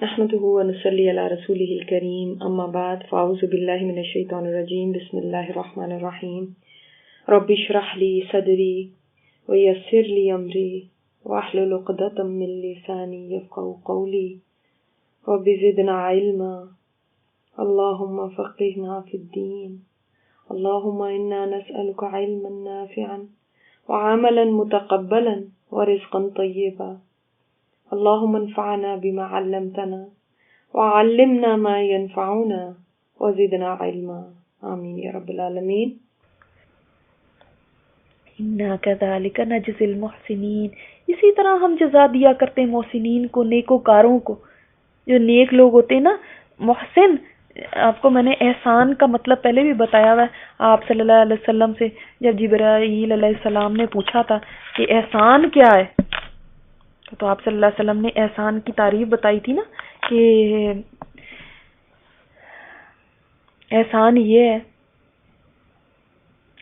نحمده ونصلي على رسوله الكريم اما بعد فاعوذ بالله من الشيطان الرجيم بسم الله الرحمن الرحيم رب اشرح لي صدري ويسر لي امري واحلل عقدة من لساني يفقهوا قولي رب زدنا علما اللهم فقهنا في الدين اللهم انا نسألك علما نافعا وعملا متقبلا ورزقا طيبا اللهم انفعنا بما علمتنا وعلمنا ما ينفعنا وزدنا علما آمین یا رب العالمین۔ اِنَّا كَذَلِكَ نَجْزِي الْمُحْسِنِينَ، اسی طرح ہم جزا دیا کرتے ہیں محسنین کو، نیکوکاروں کو، جو نیک لوگ ہوتے ہیں نا۔ محسن، آپ کو میں نے احسان کا مطلب پہلے بھی بتایا ہوا ہے۔ آپ صلی اللہ علیہ وسلم سے جب جبرائیل علیہ السلام نے پوچھا تھا کہ احسان کیا ہے، تو آپ صلی اللہ علیہ وسلم نے احسان کی تعریف بتائی تھی نا، کہ احسان یہ ہے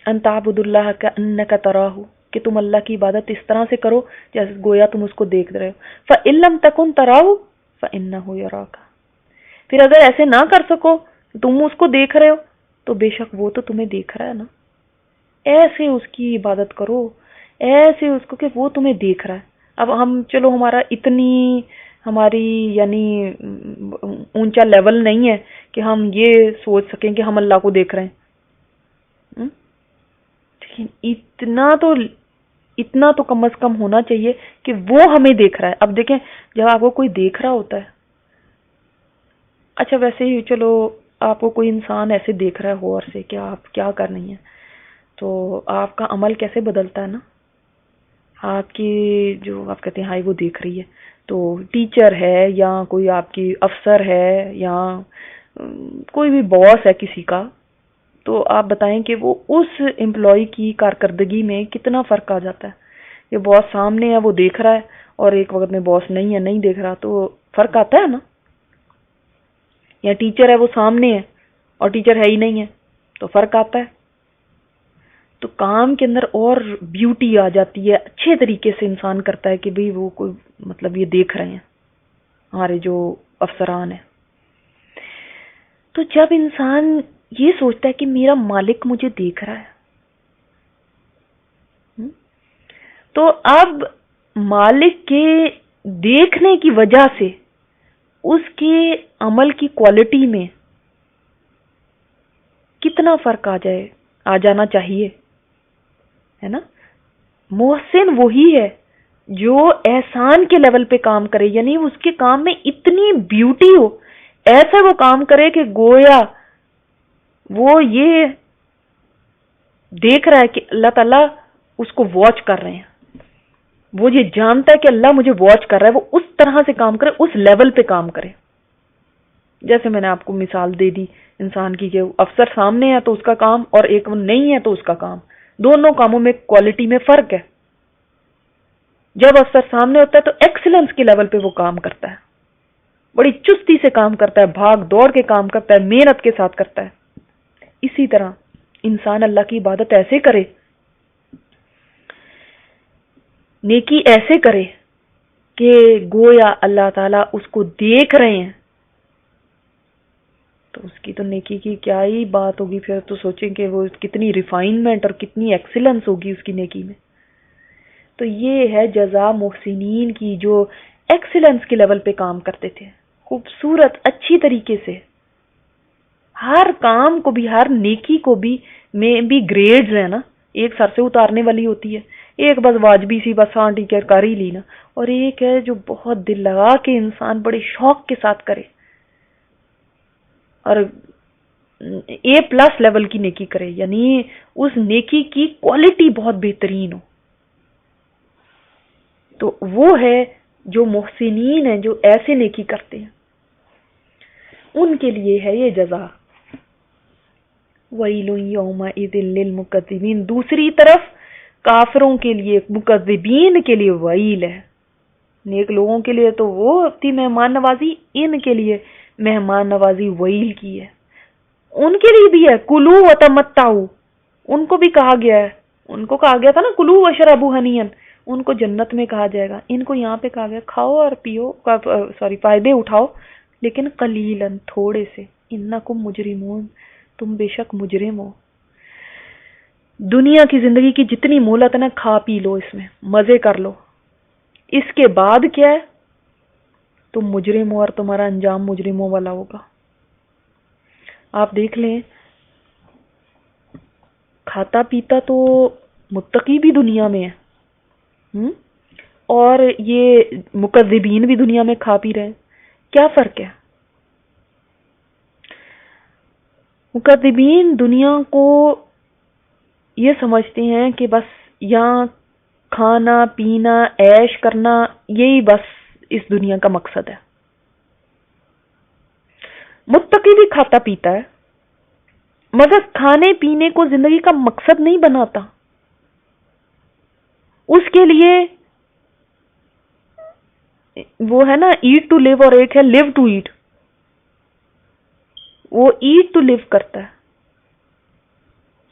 ان تعبد اللہ کأنک تراہ، کہ تم اللہ کی عبادت اس طرح سے کرو جیسے گویا تم اس کو دیکھ رہے ہو۔ فإن لم تکن تراہ فإنہ یراک، پھر اگر ایسے نہ کر سکو، تم اس کو دیکھ رہے ہو، تو بے شک وہ تو تمہیں دیکھ رہا ہے نا۔ ایسے اس کی عبادت کرو، ایسے اس کو کہ وہ تمہیں دیکھ رہا ہے۔ اب ہم چلو ہماری یعنی اونچا لیول نہیں ہے کہ ہم یہ سوچ سکیں کہ ہم اللہ کو دیکھ رہے ہیں، لیکن اتنا تو کم از کم ہونا چاہیے کہ وہ ہمیں دیکھ رہا ہے۔ اب دیکھیں، جب آپ کو کوئی دیکھ رہا ہوتا ہے، اچھا ویسے ہی چلو آپ کو کوئی انسان ایسے دیکھ رہا ہے غور سے کہ آپ کیا کر رہی ہیں، تو آپ کا عمل کیسے بدلتا ہے نا۔ آپ کی جو آپ کہتے ہیں ہائی وہ دیکھ رہی ہے، تو ٹیچر ہے یا کوئی آپ کی افسر ہے یا کوئی بھی باس ہے کسی کا، تو آپ بتائیں کہ وہ اس امپلائی کی کارکردگی میں کتنا فرق آ جاتا ہے۔ یہ باس سامنے ہے، وہ دیکھ رہا ہے، اور ایک وقت میں باس نہیں ہے، نہیں دیکھ رہا، تو فرق آتا ہے نا۔ یا ٹیچر ہے، وہ سامنے ہے اور ٹیچر ہے ہی نہیں ہے، تو فرق آتا ہے۔ تو کام کے اندر اور بیوٹی آ جاتی ہے، اچھے طریقے سے انسان کرتا ہے کہ بھئی وہ کوئی مطلب یہ دیکھ رہے ہیں ہمارے جو افسران ہیں۔ تو جب انسان یہ سوچتا ہے کہ میرا مالک مجھے دیکھ رہا ہے، تو اب مالک کے دیکھنے کی وجہ سے اس کے عمل کی کوالٹی میں کتنا فرق آ جانا چاہیے، ہے نا۔ محسن وہی ہے جو احسان کے لیول پہ کام کرے، یعنی اس کے کام میں اتنی بیوٹی ہو، ایسا وہ کام کرے کہ گویا وہ یہ دیکھ رہا ہے کہ اللہ تعالیٰ اس کو واچ کر رہے ہیں، وہ یہ جانتا ہے کہ اللہ مجھے واچ کر رہا ہے، وہ اس طرح سے کام کرے، اس لیول پہ کام کرے۔ جیسے میں نے آپ کو مثال دے دی انسان کی کہ افسر سامنے ہے تو اس کا کام، اور ایک نہیں ہے تو اس کا کام، دونوں کاموں میں کوالٹی میں فرق ہے۔ جب افسر سامنے ہوتا ہے تو ایکسلنس کے لیول پہ وہ کام کرتا ہے، بڑی چستی سے کام کرتا ہے، بھاگ دوڑ کے کام کرتا ہے، محنت کے ساتھ کرتا ہے۔ اسی طرح انسان اللہ کی عبادت ایسے کرے، نیکی ایسے کرے کہ گویا اللہ تعالیٰ اس کو دیکھ رہے ہیں، تو اس کی تو نیکی کی کیا ہی بات ہوگی۔ پھر تو سوچیں کہ وہ کتنی ریفائنمنٹ اور کتنی ایکسیلنس ہوگی اس کی نیکی میں۔ تو یہ ہے جزا محسنین کی، جو ایکسیلنس کے لیول پہ کام کرتے تھے، خوبصورت اچھی طریقے سے ہر کام کو بھی، ہر نیکی کو بھی میں بھی گریڈز ہیں نا، ایک سر سے اتارنے والی ہوتی ہے، ایک بس واجبی سی بس ہاں ٹھیک ہے کر ہی لی نا، اور ایک ہے جو بہت دل لگا کے انسان بڑے شوق کے ساتھ کرے اور A+ لیول کی نیکی کرے، یعنی اس نیکی کی کوالٹی بہت بہترین ہو۔ تو وہ ہے جو محسنین ہیں، جو ایسے نیکی کرتے ہیں، ان کے لیے ہے یہ جزا۔ وَيْلٌ يَوْمَئِذٍ لِّلْمُكَذِّبِينَ، دوسری طرف کافروں کے لیے، مکذبین کے لیے ویل ہے۔ نیک لوگوں کے لیے تو وہ تھی مہمان نوازی، ان کے لیے مہمان نوازی ویل کی ہے۔ ان کے لیے بھی ہے کلو وتمتعوا، ان کو بھی کہا گیا ہے، ان کو کہا گیا تھا نا کلو وشربوا ہنیئا، ان کو جنت میں کہا جائے گا. ان کو یہاں پہ کہا گیا کھاؤ اور پیو, فائدے اٹھاؤ, لیکن قلیلاً, تھوڑے سے. انکم مجرمون, تم بے شک مجرم ہو. دنیا کی زندگی کی جتنی مہلت ہے نا, کھا پی لو, اس میں مزے کر لو. اس کے بعد کیا ہے, تم مجرم ہو اور تمہارا انجام مجرموں والا ہوگا. آپ دیکھ لیں, کھاتا پیتا تو متقی بھی دنیا میں ہے, اور یہ مکذبین بھی دنیا میں کھا پی رہے ہیں. کیا فرق ہے؟ مکذبین دنیا کو یہ سمجھتے ہیں کہ بس یہاں کھانا پینا عیش کرنا, یہی بس اس دنیا کا مقصد ہے. متقی بھی کھاتا پیتا ہے, مگر کھانے پینے کو زندگی کا مقصد نہیں بناتا. اس کے لیے وہ ہے نا ایٹ ٹو لیو, اور ایک ہے لیو ٹو ایٹ. وہ ایٹ ٹو لیو کرتا ہے,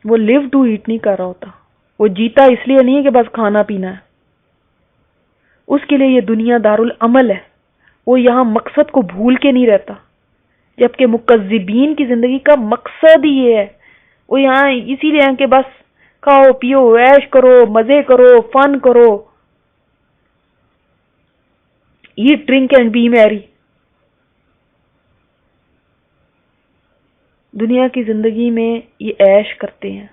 وہ لیو ٹو ایٹ نہیں کر رہا ہوتا. وہ جیتا اس لیے نہیں ہے کہ بس کھانا پینا ہے. اس کے لیے یہ دنیا دارالعمل ہے. وہ یہاں مقصد کو بھول کے نہیں رہتا, جبکہ مکذبین کی زندگی کا مقصد ہی یہ ہے. وہ یہاں اسی لیے ہیں کہ بس کھاؤ پیو عیش کرو, مزے کرو, فن کرو, ایٹ ڈرنک اینڈ بی میری. دنیا کی زندگی میں یہ عیش کرتے ہیں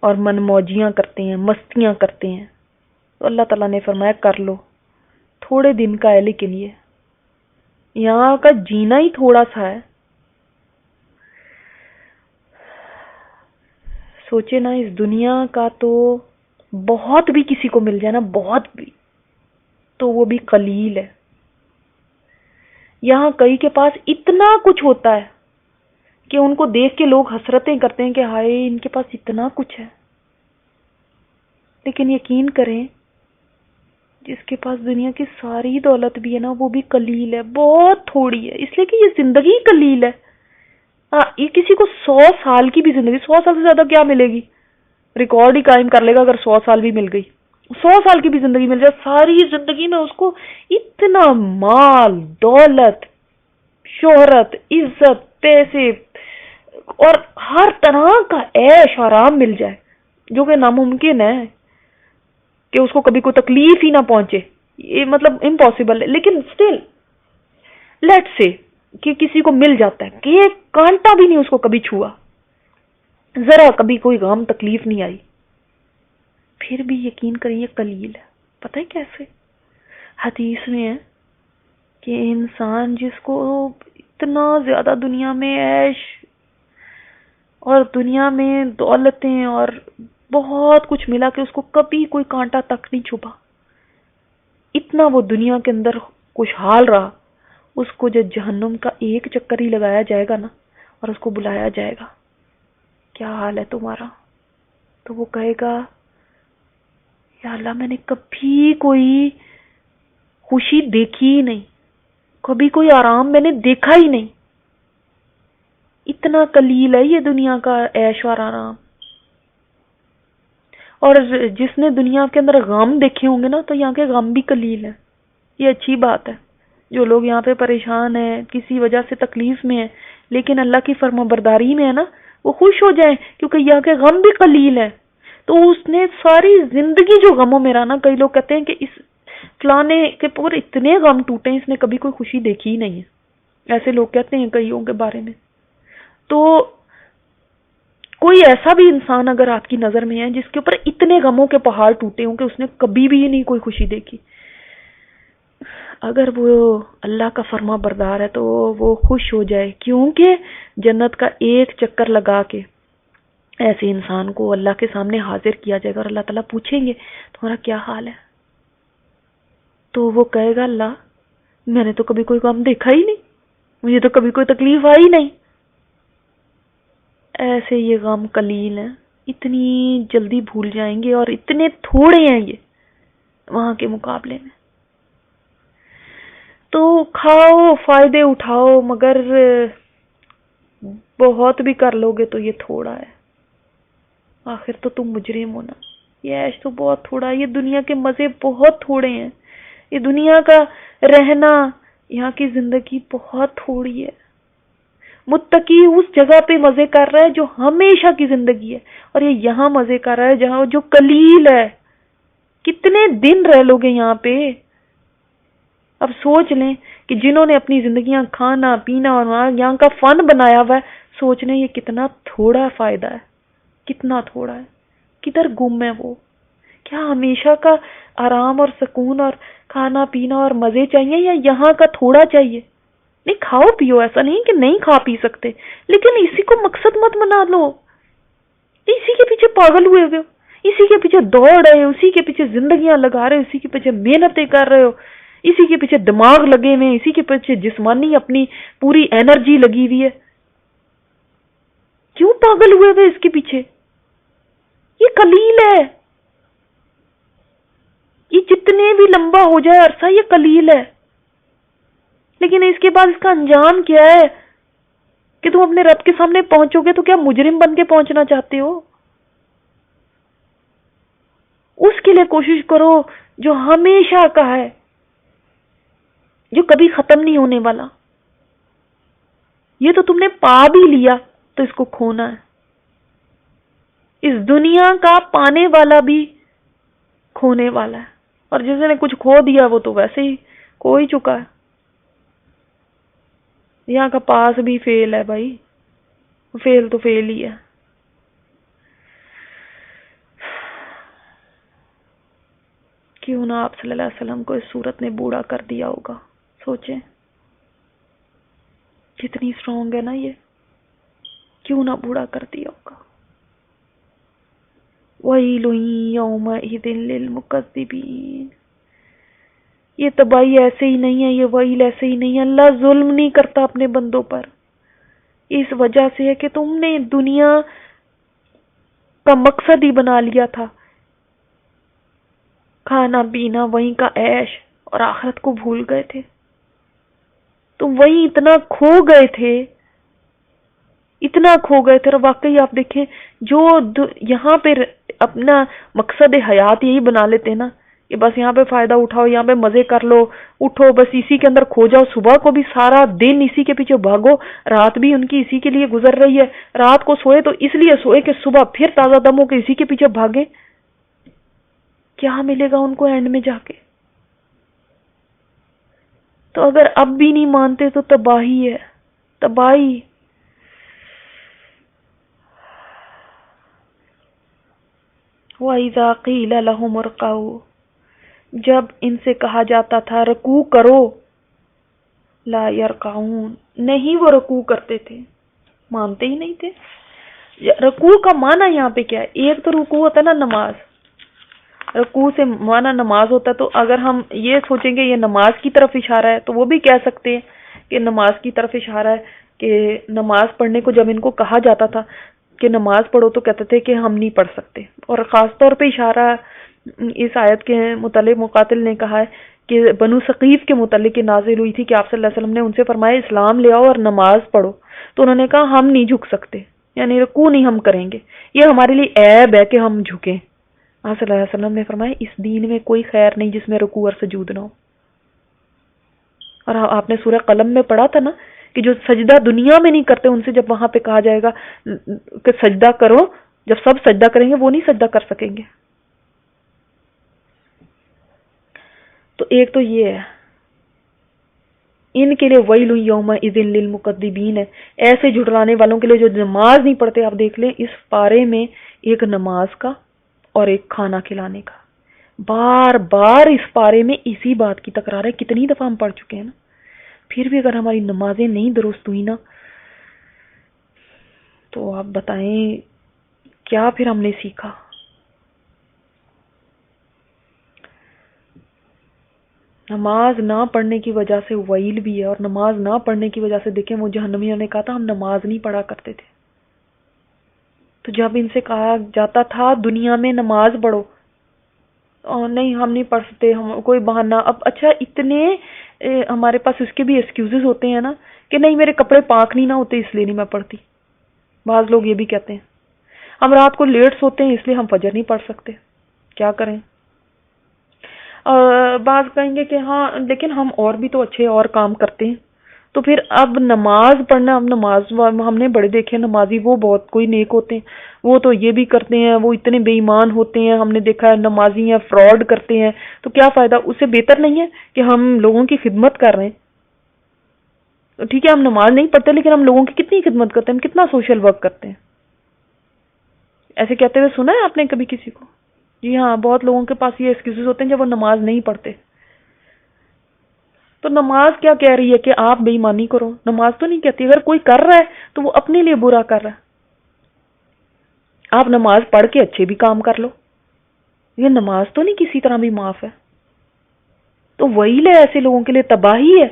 اور من موجیاں کرتے ہیں, مستیاں کرتے ہیں. تو اللہ تعالیٰ نے فرمایا کر لو, تھوڑے دن کا ہے, لیکن یہاں کا جینا ہی تھوڑا سا ہے. سوچے نا, اس دنیا کا تو بہت بھی کسی کو مل جائے نا, بہت بھی, تو وہ بھی قلیل ہے. یہاں کئی کے پاس اتنا کچھ ہوتا ہے کہ ان کو دیکھ کے لوگ حسرتیں کرتے ہیں کہ ہائے ان کے پاس اتنا کچھ ہے. لیکن یقین کریں, جس کے پاس دنیا کی ساری دولت بھی ہے نا, وہ بھی قلیل ہے, بہت تھوڑی ہے. اس لیے کہ یہ زندگی قلیل ہے. یہ کسی کو 100 سال کی بھی زندگی, 100 سال سے زیادہ کیا ملے گی, ریکارڈ ہی قائم کر لے گا اگر 100 سال بھی مل گئی. 100 سال کی بھی زندگی مل جائے, ساری زندگی میں اس کو اتنا مال, دولت, شہرت, عزت, پیسے اور ہر طرح کا عیش آرام مل جائے, جو کہ ناممکن ہے کہ اس کو کبھی کوئی تکلیف ہی نہ پہنچے. یہ مطلب امپاسبل ہے. لیکن اسٹل لیٹ سے کہ کسی کو مل جاتا ہے کہ یہ کانٹا بھی نہیں اس کو کبھی چھوا, ذرا کبھی کوئی غم تکلیف نہیں آئی, پھر بھی یقین کریں یہ قلیل ہے. پتہ ہے کیسے؟ حدیث میں ہے کہ انسان جس کو اتنا زیادہ دنیا میں عیش اور دنیا میں دولتیں اور بہت کچھ ملا کہ اس کو کبھی کوئی کانٹا تک نہیں چھپا, اتنا وہ دنیا کے اندر خوشحال رہا, اس کو جب جہنم کا ایک چکر ہی لگایا جائے گا نا, اور اس کو بلایا جائے گا کیا حال ہے تمہارا, تو وہ کہے گا یا اللہ میں نے کبھی کوئی خوشی دیکھی ہی نہیں, کبھی کوئی آرام میں نے دیکھا ہی نہیں. اتنا قلیل ہے یہ دنیا کا عیش اور آرام. اور جس نے دنیا کے اندر غم دیکھے ہوں گے نا, تو یہاں کے غم بھی قلیل ہیں. یہ اچھی بات ہے. جو لوگ یہاں پہ پریشان ہیں, کسی وجہ سے تکلیف میں ہیں, لیکن اللہ کی فرما برداری میں ہے نا, وہ خوش ہو جائیں کیونکہ یہاں کے غم بھی قلیل ہیں. تو اس نے ساری زندگی جو غموں میں رہا نا, کئی لوگ کہتے ہیں کہ اس فلانے کے پر اتنے غم ٹوٹے ہیں, اس نے کبھی کوئی خوشی دیکھی ہی نہیں ہے. ایسے لوگ کہتے ہیں کئیوں کے بارے میں. تو کوئی ایسا بھی انسان اگر آپ کی نظر میں ہے جس کے اوپر اتنے غموں کے پہاڑ ٹوٹے ہوں کہ اس نے کبھی بھی نہیں کوئی خوشی دیکھی, اگر وہ اللہ کا فرما بردار ہے تو وہ خوش ہو جائے, کیونکہ جنت کا ایک چکر لگا کے ایسے انسان کو اللہ کے سامنے حاضر کیا جائے گا, اور اللہ تعالیٰ پوچھیں گے تمہارا کیا حال ہے, تو وہ کہے گا اللہ میں نے تو کبھی کوئی غم دیکھا ہی نہیں, مجھے تو کبھی کوئی تکلیف آئی نہیں. ایسے یہ غم قلیل ہیں, اتنی جلدی بھول جائیں گے, اور اتنے تھوڑے ہیں یہ وہاں کے مقابلے میں. تو کھاؤ فائدے اٹھاؤ, مگر بہت بھی کر لو گے تو یہ تھوڑا ہے, آخر تو تم مجرم ہو نا. یہ عیش تو بہت تھوڑا ہے، یہ دنیا کے مزے بہت تھوڑے ہیں، یہ دنیا کا رہنا، یہاں کی زندگی بہت تھوڑی ہے۔ متقی اس جگہ پہ مزے کر رہا ہے جو ہمیشہ کی زندگی ہے، اور یہ یہاں مزے کر رہا ہے جہاں جو قلیل ہے۔ کتنے دن رہ لو گے یہاں پہ؟ اب سوچ لیں کہ جنہوں نے اپنی زندگیاں کھانا پینا اور یہاں کا فن بنایا ہوا ہے، سوچ لیں یہ کتنا تھوڑا فائدہ ہے، کتنا تھوڑا ہے، کدھر گم ہے وہ؟ کیا ہمیشہ کا آرام اور سکون اور کھانا پینا اور مزے چاہیے، یا یہاں کا تھوڑا چاہیے؟ نہیں، کھاؤ پیو، ایسا نہیں کہ نہیں کھا پی سکتے، لیکن اسی کو مقصد مت بنا لو، اسی کے پیچھے پاگل ہوئے ہو، اسی کے پیچھے دوڑ رہے ہو، اسی کے پیچھے زندگیاں لگا رہے ہو، اسی کے پیچھے محنتیں کر رہے ہو، اسی کے پیچھے دماغ لگے ہوئے، اسی کے پیچھے جسمانی اپنی پوری انرجی لگی ہوئی ہے۔ کیوں پاگل ہوئے ہوئے اس کے پیچھے؟ یہ قلیل ہے، یہ جتنے بھی لمبا ہو جائے عرصہ یہ قلیل ہے، لیکن اس کے بعد اس کا انجام کیا ہے کہ تم اپنے رب کے سامنے پہنچو گے تو کیا مجرم بن کے پہنچنا چاہتے ہو؟ اس کے لیے کوشش کرو جو ہمیشہ کا ہے، جو کبھی ختم نہیں ہونے والا۔ یہ تو تم نے پا بھی لیا تو اس کو کھونا ہے۔ اس دنیا کا پانے والا بھی کھونے والا ہے، اور جس نے کچھ کھو دیا وہ تو ویسے ہی کھو ہی چکا ہے۔ یہاں کا پاس بھی فیل ہے بھائی، فیل تو فیل ہی ہے۔ کیوں نہ آپ صلی اللہ علیہ وسلم کو اس صورت نے بوڑھا کر دیا ہوگا؟ سوچیں کتنی اسٹرانگ ہے نا یہ، کیوں نہ بوڑھا کر دیا ہوگا۔ وَيْلٌ يَوْمَئِذٍ لِّلْمُكَذِّبِينَ۔ یہ تباہی ایسے ہی نہیں ہے، یہ ویل ایسے ہی نہیں ہے۔ اللہ ظلم نہیں کرتا اپنے بندوں پر، اس وجہ سے ہے کہ تم نے دنیا کا مقصد ہی بنا لیا تھا، کھانا پینا وہیں کا عیش، اور آخرت کو بھول گئے تھے۔ تم وہیں اتنا کھو گئے تھے، اتنا کھو گئے تھے۔ اور واقعی آپ دیکھیں جو یہاں پہ اپنا مقصد حیات یہی بنا لیتے نا کہ بس یہاں پہ فائدہ اٹھاؤ، یہاں پہ مزے کر لو، اٹھو بس اسی کے اندر کھو جاؤ، صبح کو بھی سارا دن اسی کے پیچھے بھاگو، رات بھی ان کی اسی کے لیے گزر رہی ہے، رات کو سوئے تو اس لیے سوئے کہ صبح پھر تازہ دم ہو کے اسی کے پیچھے بھاگے۔ کیا ملے گا ان کو اینڈ میں جا کے؟ تو اگر اب بھی نہیں مانتے تو تباہی ہے، تباہی۔ وَإِذَا قِيلَ لَهُمُ ارْكَعُوا، جب ان سے کہا جاتا تھا رکوع کرو، لا يرکعون، نہیں وہ رکوع کرتے تھے، مانتے ہی نہیں تھے۔ رکوع کا معنی یہاں پہ کیا ہے؟ ایک تو رکوع ہوتا ہے نا نماز، رکوع سے معنی نماز ہوتا ہے، تو اگر ہم یہ سوچیں گے یہ نماز کی طرف اشارہ ہے تو وہ بھی کہہ سکتے ہیں کہ نماز کی طرف اشارہ ہے، کہ نماز پڑھنے کو جب ان کو کہا جاتا تھا کہ نماز پڑھو تو کہتے تھے کہ ہم نہیں پڑھ سکتے۔ اور خاص طور پہ اشارہ اس آیت کے متعلق مقاتل نے کہا ہے کہ بنو ثقیف کے متعلق نازل ہوئی تھی کہ آپ صلی اللہ علیہ وسلم نے ان سے فرمایا اسلام لے آؤ اور نماز پڑھو، تو انہوں نے کہا ہم نہیں جھک سکتے، یعنی رکوع نہیں ہم کریں گے، یہ ہمارے لیے عیب ہے کہ ہم جھکیں۔ آپ صلی اللہ علیہ وسلم نے فرمایا اس دین میں کوئی خیر نہیں جس میں رکوع اور سجود نہ ہو۔ اور آپ نے سورہ قلم میں پڑھا تھا نا کہ جو سجدہ دنیا میں نہیں کرتے ان سے جب وہاں پہ کہا جائے گا کہ سجدہ کرو، جب سب سجدہ کریں گے وہ نہیں سجدہ کر سکیں گے۔ تو ایک تو یہ ہے، ان کے لیے ویل یومئذ للمکذبین ہے، ایسے جھٹلانے والوں کے لیے جو نماز نہیں پڑھتے۔ آپ دیکھ لیں اس پارے میں ایک نماز کا اور ایک کھانا کھلانے کا، بار بار اس پارے میں اسی بات کی تکرار ہے، کتنی دفعہ ہم پڑھ چکے ہیں نا۔ پھر بھی اگر ہماری نمازیں نہیں درست ہوئی نا تو آپ بتائیں کیا پھر ہم نے سیکھا؟ نماز نہ پڑھنے کی وجہ سے ویل بھی ہے، اور نماز نہ پڑھنے کی وجہ سے دیکھیں وہ جہنمیوں نے کہا تھا ہم نماز نہیں پڑھا کرتے تھے۔ تو جب ان سے کہا جاتا تھا دنیا میں نماز پڑھو، نہیں ہم نہیں پڑھ سکتے، ہم کوئی بہانہ۔ اب اچھا اتنے ہمارے پاس اس کے بھی ایکسکیوزز ہوتے ہیں نا کہ نہیں میرے کپڑے پاک نہیں نہ ہوتے اس لیے نہیں میں پڑھتی۔ بعض لوگ یہ بھی کہتے ہیں ہم رات کو لیٹ سوتے ہیں اس لیے ہم فجر نہیں پڑھ سکتے۔ کیا کریں. اور بعض کہیں گے کہ ہاں لیکن ہم اور بھی تو اچھے اور کام کرتے ہیں. تو پھر اب نماز پڑھنا، اب نماز ہم نے بڑے دیکھے نمازی، وہ بہت کوئی نیک ہوتے ہیں، وہ تو یہ بھی کرتے ہیں، وہ اتنے بے ایمان ہوتے ہیں، ہم نے دیکھا ہے نمازی ہیں فراڈ کرتے ہیں. تو کیا فائدہ؟ اس سے بہتر نہیں ہے کہ ہم لوگوں کی خدمت کر رہے ہیں. ٹھیک ہے ہم نماز نہیں پڑھتے لیکن ہم لوگوں کی کتنی خدمت کرتے ہیں، ہم کتنا سوشل ورک کرتے ہیں. ایسے کہتے ہوئے سنا ہے آپ نے کبھی کسی کو؟ جی ہاں، بہت لوگوں کے پاس یہ ایکسکیوزز ہوتے ہیں جب وہ نماز نہیں پڑھتے. تو نماز کیا کہہ رہی ہے کہ آپ بے ایمانی کرو؟ نماز تو نہیں کہتی. اگر کوئی کر رہا ہے تو وہ اپنے لیے برا کر رہا ہے. آپ نماز پڑھ کے اچھے بھی کام کر لو، یہ نماز تو نہیں کسی طرح بھی معاف ہے. تو ویل ہے ایسے لوگوں کے لیے، تباہی ہے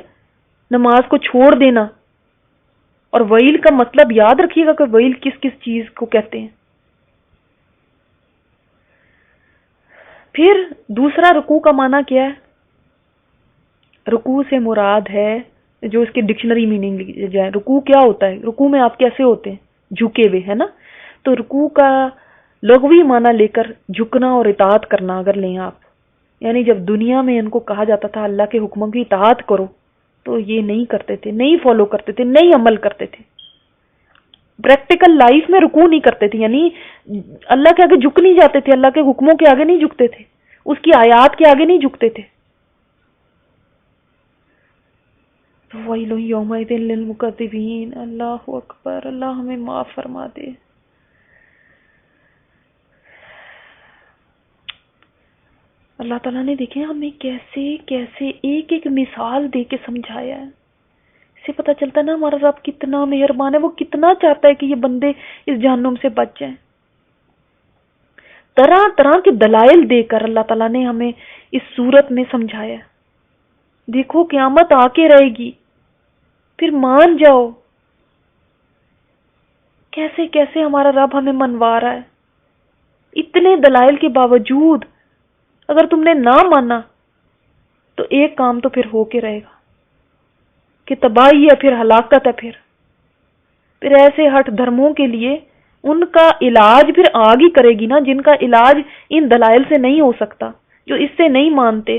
نماز کو چھوڑ دینا. اور ویل کا مطلب یاد رکھیے گا کہ ویل کس کس چیز کو کہتے ہیں. پھر دوسرا رکوع کا معنی کیا ہے؟ رکوع سے مراد ہے جو اس کے ڈکشنری میننگ لی جائے. رکوع کیا ہوتا ہے؟ رکوع میں آپ کیسے ہوتے ہیں؟ جھکے ہوئے، ہے نا. تو رکوع کا لغوی معنی لے کر جھکنا اور اطاعت کرنا اگر لیں آپ، یعنی جب دنیا میں ان کو کہا جاتا تھا اللہ کے حکموں کی اطاعت کرو تو یہ نہیں کرتے تھے، نہیں فالو کرتے تھے، نہیں عمل کرتے تھے. پریکٹیکل لائف میں رکوع نہیں کرتے تھے، یعنی اللہ کے آگے جھک نہیں جاتے تھے، اللہ کے حکموں کے آگے نہیں جھکتے تھے، اس کی آیات کے آگے نہیں جھکتے تھے. ویل یومئذ للمکذبین. اللہ اکبر، اللہ ہمیں معاف فرما دے. اللہ تعالیٰ نے دیکھیں ہمیں کیسے کیسے ایک ایک مثال دے کے سمجھایا ہے. اس سے پتہ چلتا ہے نا ہمارا رب کتنا مہربان ہے، وہ کتنا چاہتا ہے کہ یہ بندے اس جہنم سے بچ جائیں. طرح طرح کے دلائل دے کر اللہ تعالیٰ نے ہمیں اس صورت میں سمجھایا. دیکھو قیامت آ کے رہے گی، پھر مان جاؤ. کیسے کیسے ہمارا رب ہمیں منوا رہا ہے. اتنے دلائل کے باوجود اگر تم نے نہ مانا تو ایک کام تو پھر ہو کے رہے گا کہ تباہی ہے، پھر ہلاکت ہے. پھر ایسے ہٹ دھرموں کے لیے ان کا علاج پھر آگ ہی کرے گی نا، جن کا علاج ان دلائل سے نہیں ہو سکتا. جو اس سے نہیں مانتے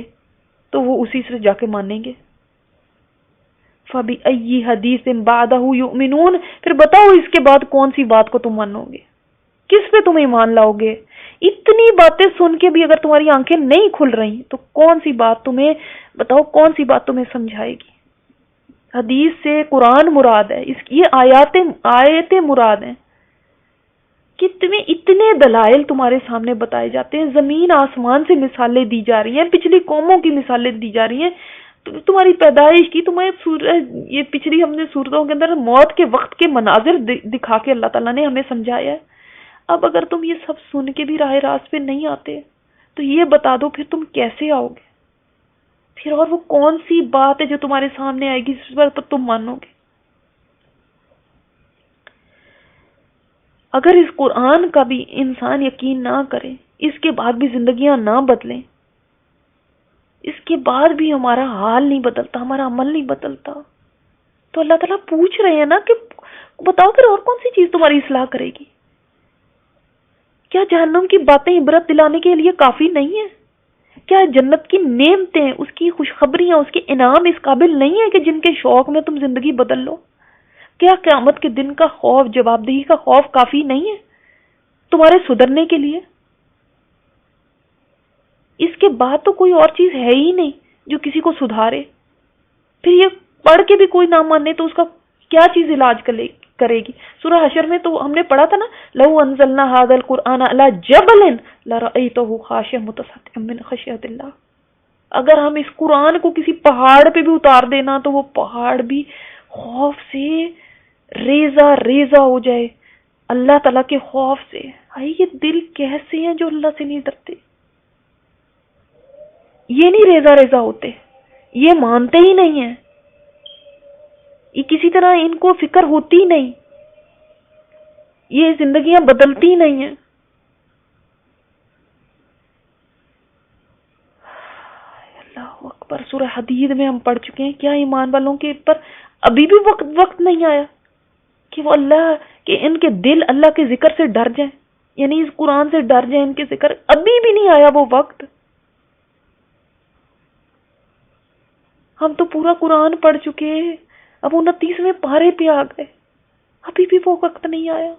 تو وہ اسی سے جا کے مانیں گے. فَبِأَيِّ حَدِيثٍ بَعْدَهُ يُؤْمِنُونَ. پھر بتاؤ اس کے بعد کون سی بات کو تم مانو گے، کس پہ تم ایمان لاؤ گے؟ اتنی باتیں سن کے بھی اگر تمہاری آنکھیں نہیں کھل رہی تو کون سی بات تمہیں، بتاؤ کون سی بات تمہیں سمجھائے گی؟ حدیث سے قرآن مراد ہے، یہ آیتیں مراد ہیں کہ تمہیں اتنے دلائل تمہارے سامنے بتائے جاتے ہیں، زمین آسمان سے مثالیں دی جا رہی ہیں، پچھلی قوموں کی مثالیں دی جا رہی ہیں، تمہاری پیدائش کی، تمہیں یہ پچھلی ہم نے صورتوں کے اندر موت کے وقت کے مناظر دکھا کے اللہ تعالیٰ نے ہمیں سمجھایا ہے. اب اگر تم یہ سب سن کے بھی راہ راست پہ نہیں آتے تو یہ بتا دو پھر تم کیسے آؤ گے؟ پھر اور وہ کون سی بات ہے جو تمہارے سامنے آئے گی جس پر تم مانو گے؟ اگر اس قرآن کا بھی انسان یقین نہ کرے، اس کے بعد بھی زندگیاں نہ بدلیں، اس کے بعد بھی ہمارا حال نہیں بدلتا، ہمارا عمل نہیں بدلتا، تو اللہ تعالیٰ پوچھ رہے ہیں نا کہ بتاؤ پھر اور کون سی چیز تمہاری اصلاح کرے گی؟ کیا جہنم کی باتیں عبرت دلانے کے لیے کافی نہیں ہیں؟ کیا جنت کی نعمتیں، اس کی خوشخبریاں، اس کے انعام اس قابل نہیں ہے کہ جن کے شوق میں تم زندگی بدل لو؟ کیا قیامت کے دن کا خوف، جواب دہی کا خوف کافی نہیں ہے تمہارے سدھرنے کے لیے؟ اس کے بعد تو کوئی اور چیز ہے ہی نہیں جو کسی کو سدھارے. پھر یہ پڑھ کے بھی کوئی نہ مانے تو اس کا کیا چیز علاج کرے گی؟ سورہ حشر میں تو ہم نے پڑھا تھا نا، لو انزلنا ھذا القرآن علی جبل لرأیتہ خاشعا متصدعا من خشیۃ اللہ. اگر ہم اس قرآن کو کسی پہاڑ پہ بھی اتار دینا تو وہ پہاڑ بھی خوف سے ریزہ ریزہ ہو جائے، اللہ تعالیٰ کے خوف سے. یہ دل کیسے ہیں جو اللہ سے نہیں ڈرتے؟ یہ نہیں ریزہ ریزہ ہوتے، یہ مانتے ہی نہیں ہیں، یہ کسی طرح ان کو فکر ہوتی نہیں، یہ زندگیاں بدلتی نہیں ہیں. اللہ اکبر. سورہ حدید میں ہم پڑھ چکے ہیں. کیا ایمان والوں کے پر ابھی بھی وقت نہیں آیا کہ وہ اللہ کہ ان کے دل اللہ کے ذکر سے ڈر جائیں؟ یعنی اس قرآن سے ڈر جائیں، ان کے ذکر ابھی بھی نہیں آیا وہ وقت. ہم تو پورا قرآن پڑھ چکے، اب 29ویں پارے پہ آ گئے، ابھی بھی وہ وقت نہیں آیا.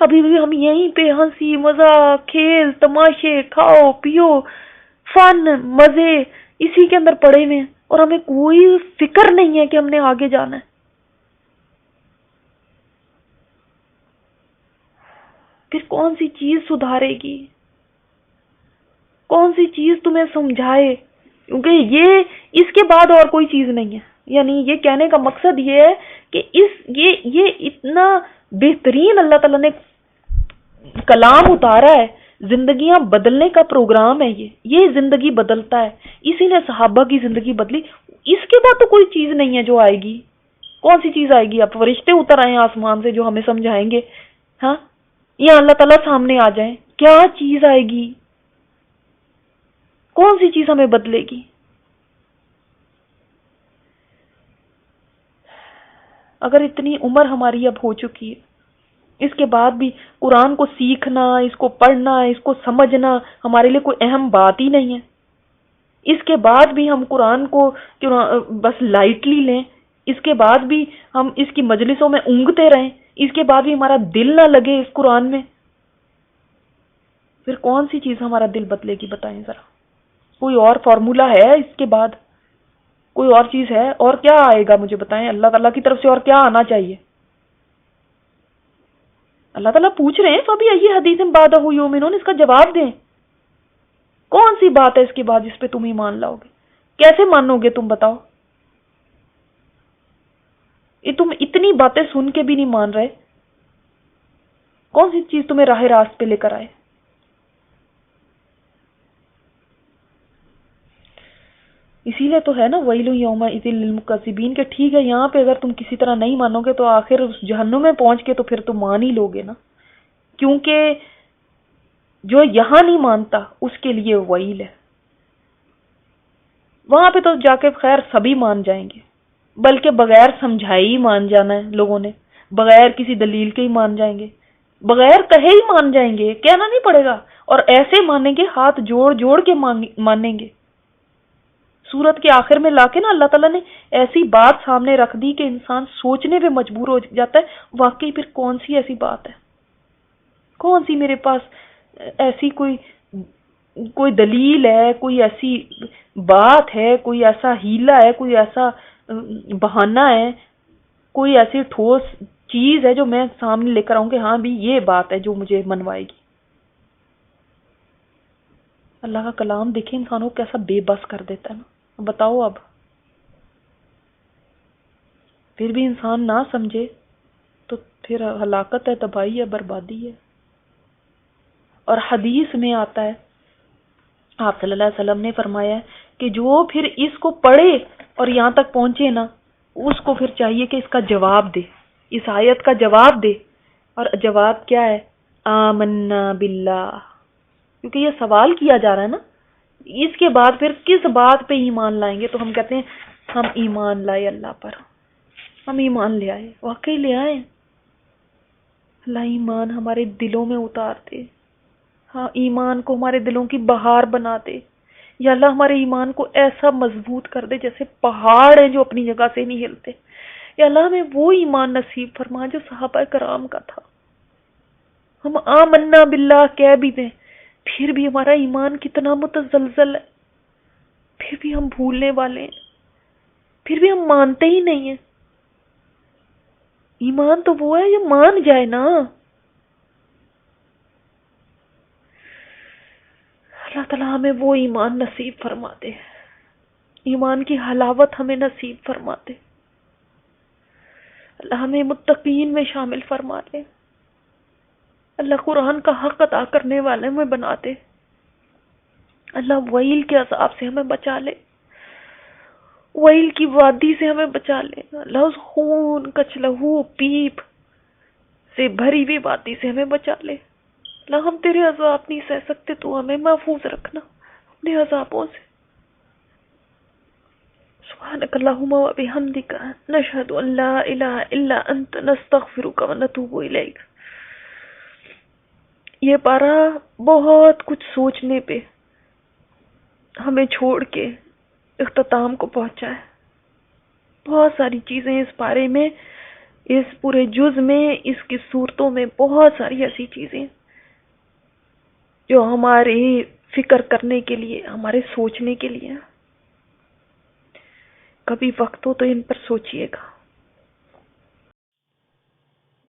ابھی بھی ہم یہیں پہ ہنسی مذاق کھیل تماشے کھاؤ پیو فن مزے اسی کے اندر پڑے ہوئے ہیں، اور ہمیں کوئی فکر نہیں ہے کہ ہم نے آگے جانا ہے. پھر کون سی چیز سدھارے گی، کون سی چیز تمہیں سمجھائے؟ کیونکہ یہ اس کے بعد اور کوئی چیز نہیں ہے. یعنی یہ کہنے کا مقصد یہ ہے کہ یہ اتنا بہترین اللہ تعالیٰ نے کلام اتارا ہے، زندگیاں بدلنے کا پروگرام ہے. یہ زندگی بدلتا ہے، اسی نے صحابہ کی زندگی بدلی. اس کے بعد تو کوئی چیز نہیں ہے جو آئے گی. کون سی چیز آئے گی؟ اب فرشتے اتر آئے آسمان سے جو ہمیں سمجھائیں گے، ہاں، یا اللہ تعالیٰ سامنے آ جائیں، کیا چیز آئے گی؟ کون سی چیز ہمیں بدلے گی؟ اگر اتنی عمر ہماری اب ہو چکی ہے، اس کے بعد بھی قرآن کو سیکھنا، اس کو پڑھنا، اس کو سمجھنا ہمارے لیے کوئی اہم بات ہی نہیں ہے. اس کے بعد بھی ہم قرآن کو بس لائٹلی لیں، اس کے بعد بھی ہم اس کی مجلسوں میں اونگتے رہیں، اس کے بعد بھی ہمارا دل نہ لگے اس قرآن میں، پھر کون سی چیز ہمارا دل بدلے گی؟ بتائیں ذرا. کوئی اور فارمولا ہے اس کے بعد؟ کوئی اور چیز ہے؟ اور کیا آئے گا مجھے بتائیں. اللہ تعالیٰ کی طرف سے اور کیا آنا چاہیے؟ اللہ تعالیٰ پوچھ رہے ہیں فبی ای حدیث بعدہ یؤمنون، اس کا جواب دیں. کون سی بات ہے اس کے بعد جس پہ تم ایمان لاؤ گے؟ کیسے مانو گے تم؟ بتاؤ. یہ تم اتنی باتیں سن کے بھی نہیں مان رہے، کون سی چیز تمہیں راہ راست پہ لے کر آئے؟ اسی لیے تو ہے نا ویل یومئذ للمکذبین، کہ ٹھیک ہے یہاں پہ اگر تم کسی طرح نہیں مانو گے تو آخر اس جہنم میں پہنچ کے تو پھر تم مان ہی لوگے نا. کیونکہ جو یہاں نہیں مانتا اس کے لیے ویل ہے. وہاں پہ تو جا کے خیر سبھی مان جائیں گے، بلکہ بغیر سمجھائے ہی مان جانا ہے لوگوں نے، بغیر کسی دلیل کے ہی مان جائیں گے، بغیر کہے ہی مان جائیں گے، کہنا نہیں پڑے گا. اور ایسے مانیں گے، ہاتھ جوڑ جوڑ کے مانیں گے. سورت کے آخر میں لا کے نا اللہ تعالیٰ نے ایسی بات سامنے رکھ دی کہ انسان سوچنے پہ مجبور ہو جاتا ہے، واقعی پھر کون سی ایسی بات ہے، کون سی میرے پاس ایسی کوئی دلیل ہے، کوئی ایسی بات ہے، کوئی ایسا ہیلا ہے، کوئی ایسا بہانہ ہے، کوئی ایسی ٹھوس چیز ہے جو میں سامنے لے کر آؤں کہ ہاں بھی یہ بات ہے جو مجھے منوائے گی. اللہ کا کلام دیکھیں انسانوں کو کیسا بے بس کر دیتا ہے نا. بتاؤ اب پھر بھی انسان نہ سمجھے تو پھر ہلاکت ہے، تباہی ہے، بربادی ہے. اور حدیث میں آتا ہے، آپ صلی اللہ علیہ وسلم نے فرمایا ہے کہ جو پھر اس کو پڑھے اور یہاں تک پہنچے نا، اس کو پھر چاہیے کہ اس کا جواب دے، اس آیت کا جواب دے. اور جواب کیا ہے؟ آمنا باللہ. کیونکہ یہ سوال کیا جا رہا ہے نا، اس کے بعد پھر کس بات پہ ایمان لائیں گے؟ تو ہم کہتے ہیں ہم ایمان لائے اللہ پر، ہم ایمان لے آئے، واقعی لے آئے. اللہ ایمان ہمارے دلوں میں اتار دے، ہاں ایمان کو ہمارے دلوں کی بہار بنا دے. یا اللہ ہمارے ایمان کو ایسا مضبوط کر دے جیسے پہاڑ ہیں جو اپنی جگہ سے نہیں ہلتے. یا اللہ ہمیں وہ ایمان نصیب فرما جو صحابہ کرام کا تھا. ہم آمنا باللہ کہہ بھی دیں، پھر بھی ہمارا ایمان کتنا متزلزل ہے، پھر بھی ہم بھولنے والے ہیں، پھر بھی ہم مانتے ہی نہیں ہیں. ایمان تو وہ ہے جو مان جائے نا. اللہ تعالیٰ ہمیں وہ ایمان نصیب فرما دے، ایمان کی حلاوت ہمیں نصیب فرما دے. اللہ ہمیں متقین میں شامل فرما دے. اللہ قرآن کا حق ادا کرنے والے میں بنا دے. اللہ ویل کے عذاب سے ہمیں بچا لے، ویل کی وادی سے ہمیں بچا لے. اللہ اس خون کچ لہو پیپ سے بھری ہوئی وادی سے ہمیں بچا لے. اللہ ہم تیرے عذاب نہیں سہ سکتے، تو ہمیں محفوظ رکھنا اپنے عذابوں سے. سبحانک اللہم و بحمدک نشہد ان لا الہ الا انت نستغفرک و نتوب الیک. یہ پارہ بہت کچھ سوچنے پہ ہمیں چھوڑ کے اختتام کو پہنچا ہے. بہت ساری چیزیں اس پارے میں، اس پورے جز میں، اس کی صورتوں میں بہت ساری ایسی چیزیں جو ہماری فکر کرنے کے لیے، ہمارے سوچنے کے لیے. کبھی وقت ہو تو ان پر سوچئے گا.